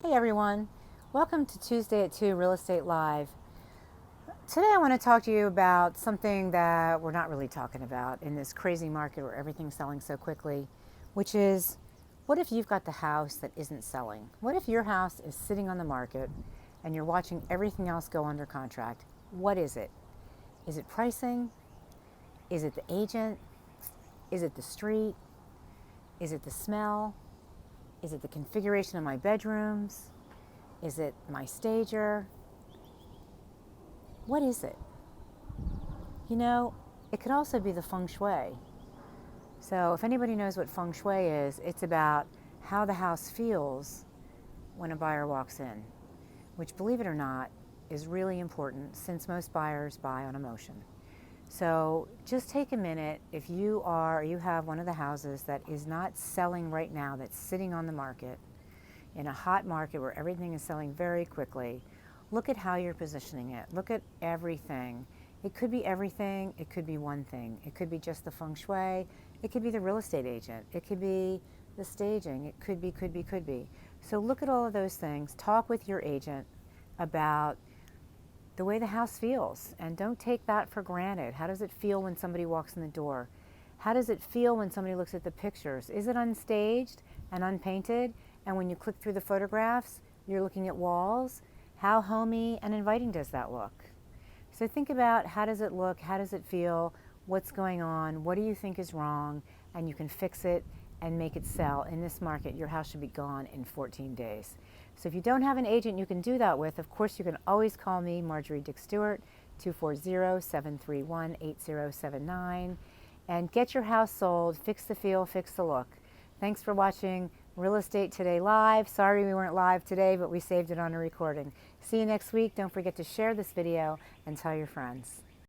Hey everyone, welcome to Tuesday at 2 Real Estate Live. Today I want to talk to you about something that we're not really talking about in this crazy market where everything's selling so quickly, which is what if you've got the house that isn't selling? What if your house is sitting on the market and you're watching everything else go under contract? What is it? Is it pricing? Is it the agent? Is it the street? Is it the smell? Is it the configuration of my bedrooms? Is it my stager? What is it? You know, it could also be the feng shui. So if anybody knows what feng shui is, it's about how the house feels when a buyer walks in, which, believe it or not, is really important since most buyers buy on emotion. So just take a minute. If you have one of the houses that is not selling right now, that's sitting on the market in a hot market where everything is selling very quickly, look at how you're positioning it. Look at everything. It could be everything. It could be one thing. It could be just the feng shui. It could be the real estate agent. It could be the staging. It could be. So look at all of those things. Talk with your agent about the way the house feels, and don't take that for granted. How does it feel when somebody walks in the door? How does it feel when somebody looks at the pictures? Is it unstaged and unpainted? And when you click through the photographs, you're looking at walls. How homey and inviting does that look? So think about, how does it look? How does it feel? What's going on? What do you think is wrong? And you can fix it and make it sell. In this market, your house should be gone in 14 days. So if you don't have an agent you can do that with, of course you can always call me, Marjorie Dick Stuart, 240-731-8079, and get your house sold. Fix the feel, fix the look. Thanks for watching Real Estate Today Live. Sorry we weren't live today, but we saved it on a recording. See you next week. Don't forget to share this video and tell your friends.